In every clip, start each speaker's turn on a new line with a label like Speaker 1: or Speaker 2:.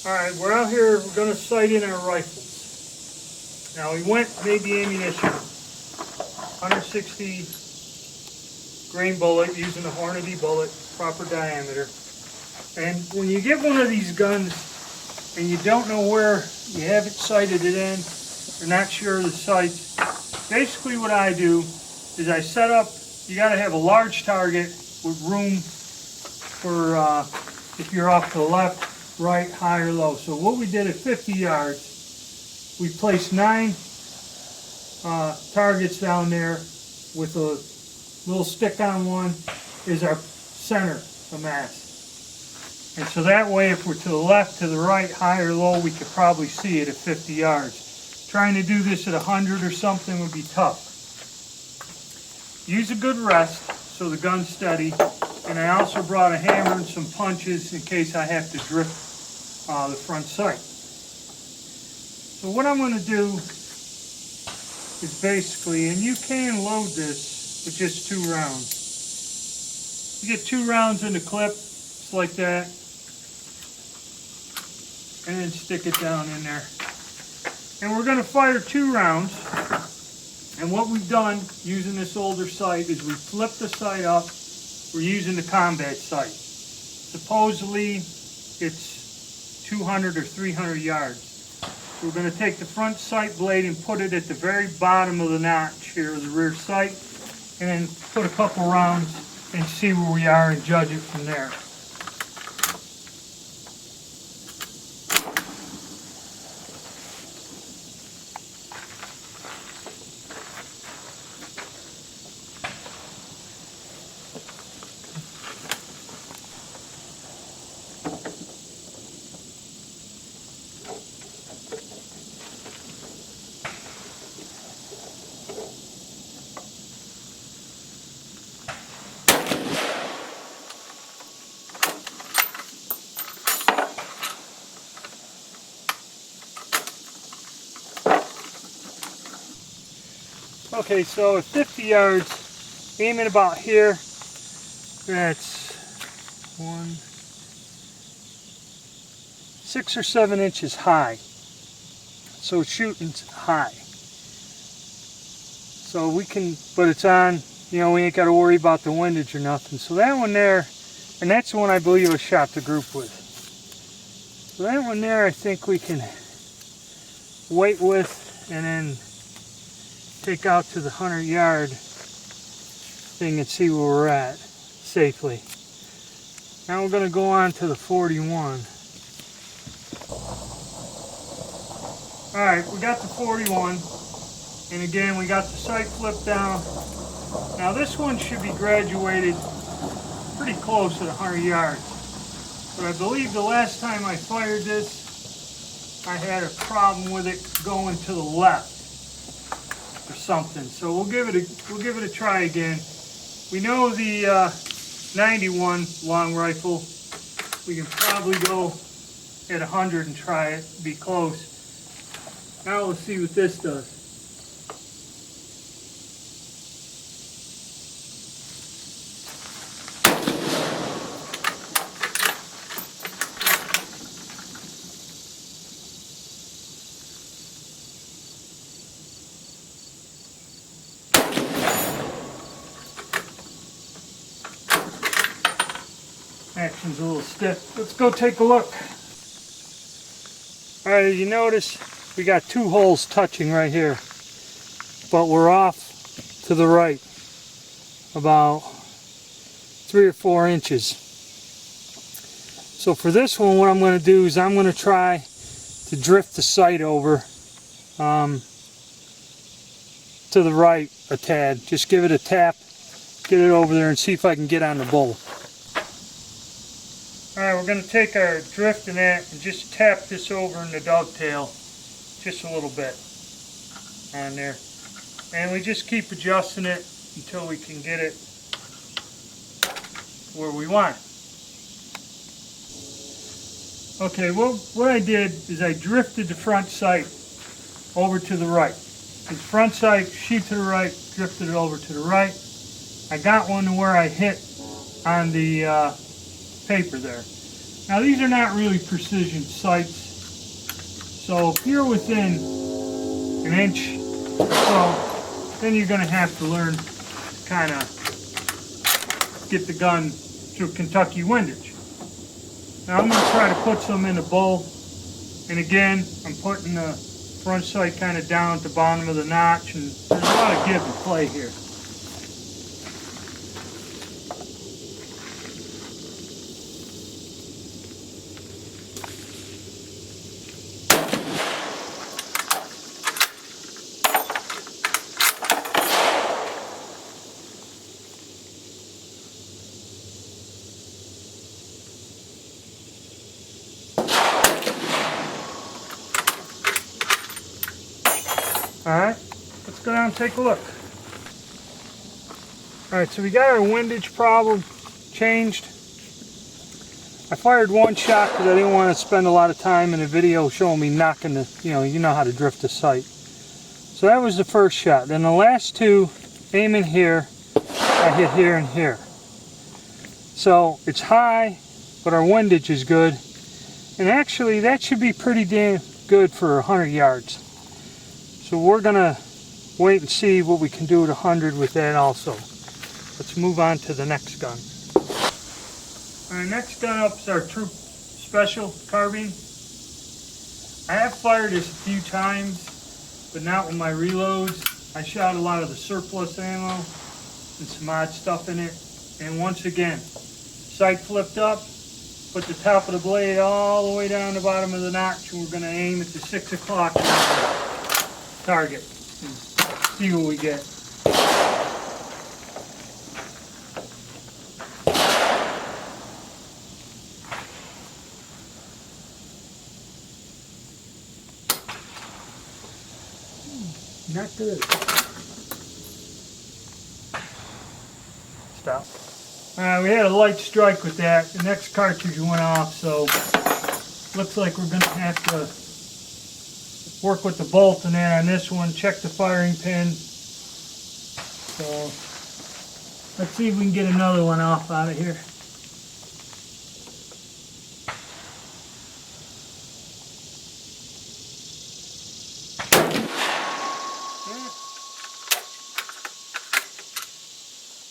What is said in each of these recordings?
Speaker 1: Alright, we're out here, we're going to sight in our rifles. Now we went, made the ammunition, 160 grain bullet using a Hornady bullet, proper diameter. And when you get one of these guns and you don't know where you haven't sighted it in, you're not sure of the sights, basically what I do is I set up, you got to have a large target with room for if you're off to the left, right, high or low. So what we did at 50 yards, we placed 9 targets down there with a little stick on one is our center of mass. And so that way if we're to the left, to the right, high or low, we could probably see it at 50 yards. Trying to do this at 100 or something would be tough. Use a good rest so the gun's steady. And I also brought a hammer and some punches in case I have to drift the front sight. So what I'm going to do is basically, and you can load this with just 2 rounds. You get 2 rounds in the clip, just like that, and then stick it down in there. And we're going to fire 2 rounds. And what we've done using this older sight is we flip the sight up. We're using the combat sight. Supposedly it's 200 or 300 yards. We're going to take the front sight blade and put it at the very bottom of the notch here, the rear sight, and then put a couple rounds and see where we are and judge it from there. Okay, so at 50 yards, aiming about here, that's 6 or 7 inches high. So it's shooting high. So we can, but it's on, you know, we ain't got to worry about the windage or nothing. So that one there, and that's the one I believe I shot the group with. So that one there I think we can wait with and then take out to the 100-yard thing and see where we're at safely. Now we're going to go on to the 41. Alright, we got the 41, and again we got the sight flipped down. Now this one should be graduated pretty close at 100 yards. But I believe the last time I fired this, I had a problem with it going to the left or something. So we'll give it a try again. We know the 91 long rifle, we can probably go at 100 and try it, be close. Now let's see what this does. Action's a little stiff. Let's go take a look. Alright, as you notice, we got 2 holes touching right here, but we're off to the right about 3 or 4 inches. So for this one, what I'm going to do is I'm going to try to drift the sight over to the right a tad. Just give it a tap, get it over there and see if I can get on the bull. Alright, we're going to take our drift and that and just tap this over in the dovetail just a little bit on there. And we just keep adjusting it until we can get it where we want it. Okay, well, what I did is I drifted the front sight over to the right. The front sight, shoot to the right, drifted it over to the right. I got one to where I hit on the paper there. Now these are not really precision sights, so if you're within an inch or so, then you're going to have to learn to kind of get the gun through Kentucky windage. Now I'm going to try to put some in the bow, and again I'm putting the front sight kind of down at the bottom of the notch, and there's a lot of give and play here. Alright, let's go down and take a look. Alright, so we got our windage problem changed. I fired one shot because I didn't want to spend a lot of time in a video showing me knocking the, you know how to drift the sight. So that was the first shot. Then the last two, aiming here, I hit here and here. So it's high, but our windage is good. And actually that should be pretty damn good for 100 yards. So we're going to wait and see what we can do at 100 with that also. Let's move on to the next gun. Our next gun up is our Troop Special Carbine. I have fired this a few times, but not with my reloads. I shot a lot of the surplus ammo and some odd stuff in it. And once again, sight flipped up, put the top of the blade all the way down the bottom of the notch, and we're going to aim at the 6 o'clock target and see what we get. Not good. Stop. We had a light strike with that. The next cartridge went off, so looks like we're going to have to work with the bolt in there on this one, check the firing pin. So let's see if we can get another one off out of here.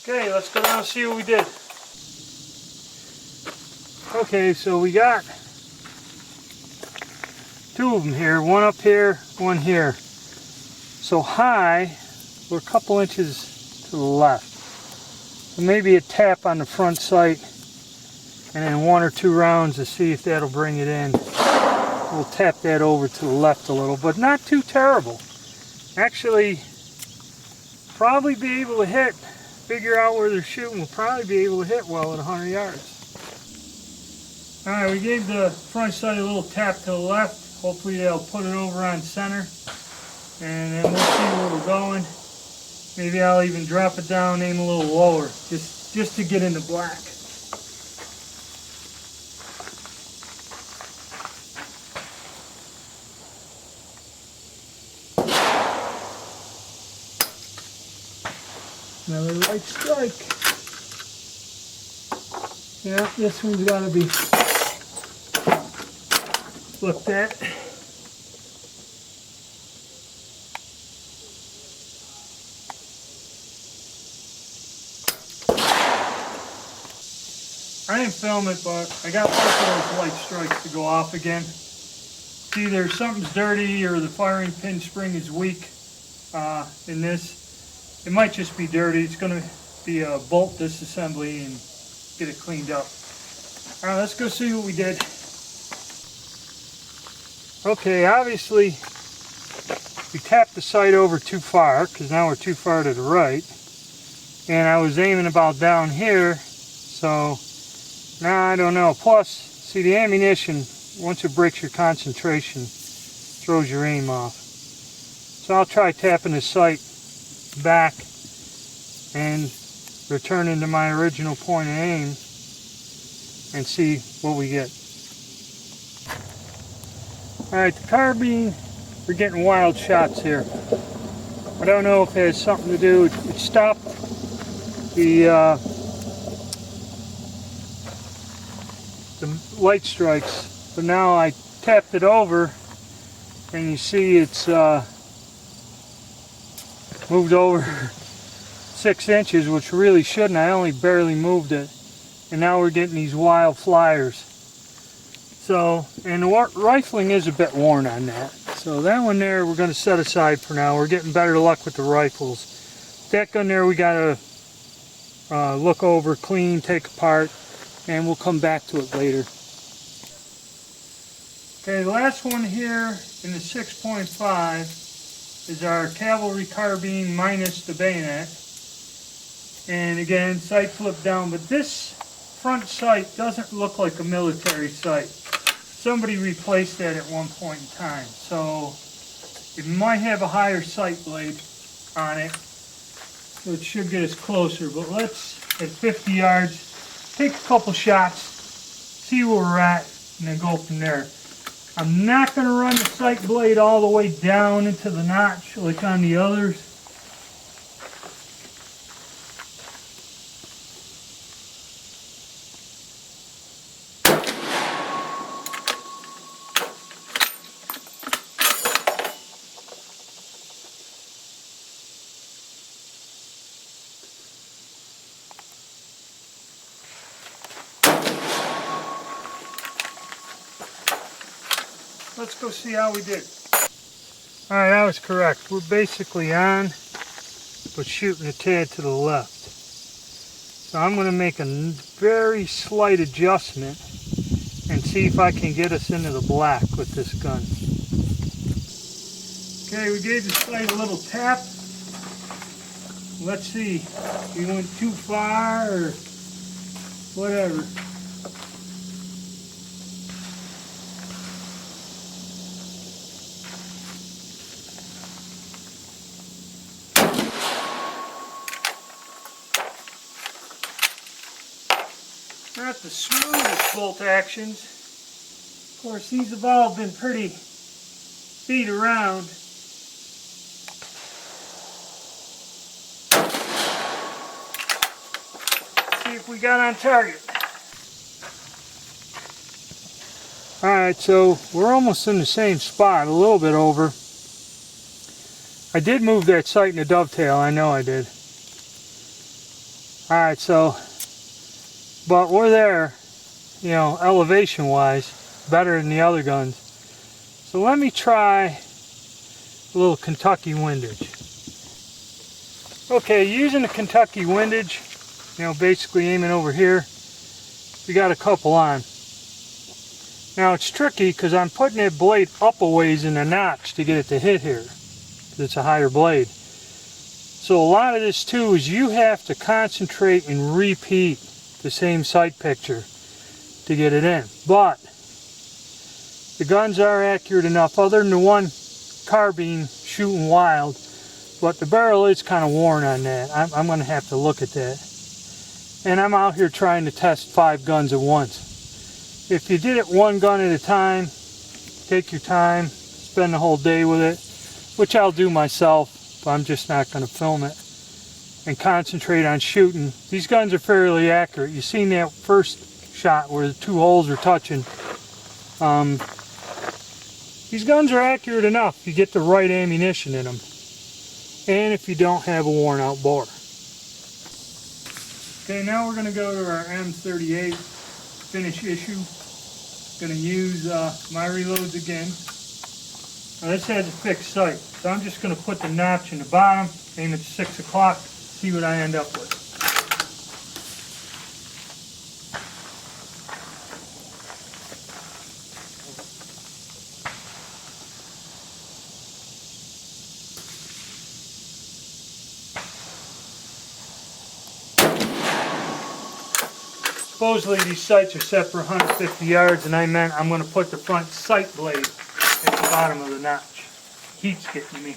Speaker 1: Okay, let's go down and see what we did. Okay, so we got two of them here, one up here, one here. So high, we're a couple inches to the left. So maybe a tap on the front sight and then one or two rounds to see if that'll bring it in. We'll tap that over to the left a little, but not too terrible. Actually, probably be able to hit, figure out where they're shooting, we'll probably be able to hit well at 100 yards. Alright, we gave the front sight a little tap to the left. Hopefully they'll put it over on center, and then we'll see where we're going. Maybe I'll even drop it down, aim a little lower, just to get into black. Another light strike. Yeah, this one's got to be looked at. I didn't film it, but I got both of those light strikes to go off again. It's either something's dirty or the firing pin spring is weak in this. It might just be dirty. It's going to be a bolt disassembly and get it cleaned up. Alright, let's go see what we did. Okay, obviously we tapped the sight over too far because now we're too far to the right. And I was aiming about down here, so now I don't know. Plus, see, the ammunition, once it breaks your concentration, throws your aim off. So I'll try tapping the sight back and returning to my original point of aim and see what we get. Alright, the carbine, we're getting wild shots here. I don't know if it has something to do, it stopped the light strikes. But now I tapped it over and you see it's moved over 6 inches, which really shouldn't. I only barely moved it. And now we're getting these wild flyers. So, and the rifling is a bit worn on that. So that one there we're going to set aside for now. We're getting better luck with the rifles. That gun there we got to look over, clean, take apart, and we'll come back to it later. Okay, the last one here in the 6.5 is our Cavalry carbine minus the bayonet. And again, sight flip down, but this front sight doesn't look like a military sight. Somebody replaced that at one point in time, so it might have a higher sight blade on it, so it should get us closer. But let's, at 50 yards, take a couple shots, see where we're at, and then go from there. I'm not going to run the sight blade all the way down into the notch like on the others. Let's go see how we did. Alright, I was correct. We're basically on, but shooting a tad to the left. So I'm going to make a very slight adjustment and see if I can get us into the black with this gun. Okay, we gave the sight a little tap. Let's see, we went too far or whatever. Not the smoothest bolt actions. Of course, these have all been pretty beat around. See if we got on target. Alright, so we're almost in the same spot, a little bit over. I did move that sight in the dovetail, I know I did. Alright, so but we're there, you know, elevation wise, better than the other guns. So let me try a little Kentucky windage. Okay, using the Kentucky windage, you know, basically aiming over here, we got a couple on. Now it's tricky because I'm putting that blade up a ways in the notch to get it to hit here, because it's a higher blade. So a lot of this too is you have to concentrate and repeat the same sight picture to get it in. But the guns are accurate enough, other than the one carbine shooting wild, but the barrel is kind of worn on that. I'm going to have to look at that. And I'm out here trying to test 5 guns at once. If you did it one gun at a time, take your time, spend the whole day with it, which I'll do myself, but I'm just not going to film it, and concentrate on shooting. These guns are fairly accurate. You seen that first shot where the 2 holes are touching. These guns are accurate enough. You get the right ammunition in them, and if you don't have a worn out bore. Okay, now we're going to go to our M38 finish issue. Going to use my reloads again. Now this has a fixed sight, so I'm just going to put the notch in the bottom, aim at 6 o'clock. See what I end up with. Supposedly these sights are set for 150 yards, and I meant I'm going to put the front sight blade at the bottom of the notch. Heat's getting me.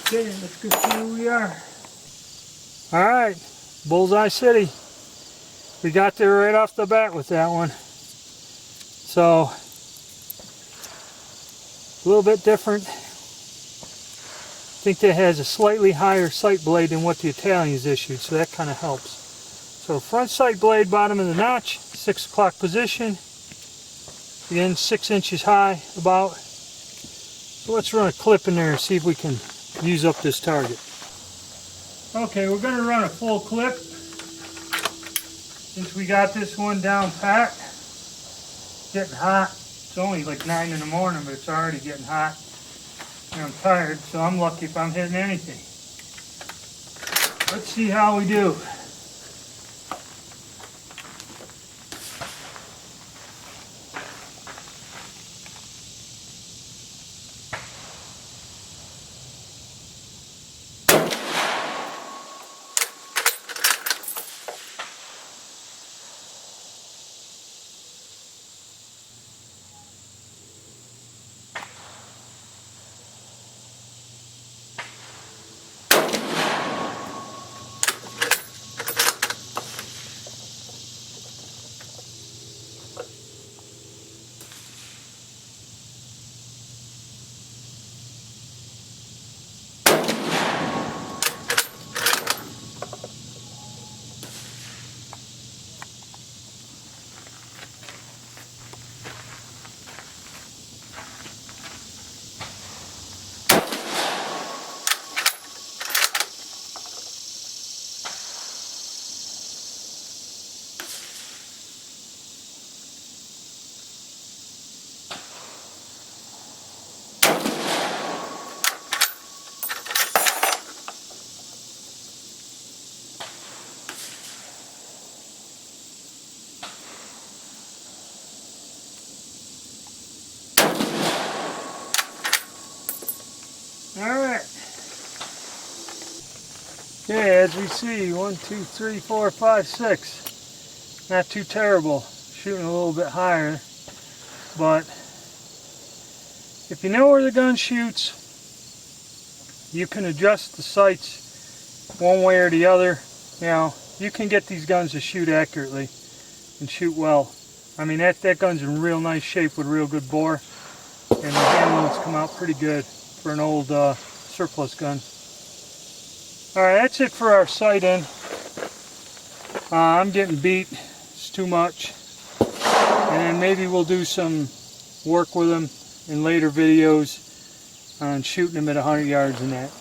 Speaker 1: Okay, let's go see where we are. Alright, Bullseye City. We got there right off the bat with that one. So, A little bit different. I think that has a slightly higher sight blade than what the Italians issued, so that kind of helps. So front sight blade, bottom of the notch, 6 o'clock position. Again, 6 inches high about. So let's run a clip in there and see if we can use up this target. Okay, we're going to run a full clip since we got this one down pat. Getting hot. It's only like 9 in the morning, but it's already getting hot. And I'm tired, so I'm lucky if I'm hitting anything. Let's see how we do. Alright. Okay, as we see, 1, 2, 3, 4, 5, 6. Not too terrible. Shooting a little bit higher. But if you know where the gun shoots, you can adjust the sights one way or the other. You know, you can get these guns to shoot accurately and shoot well. I mean, that gun's in real nice shape with real good bore. And the handles come out pretty good for an old surplus gun. Alright, that's it for our sight in. I'm getting beat. It's too much. And then maybe we'll do some work with them in later videos on shooting them at 100 yards and that.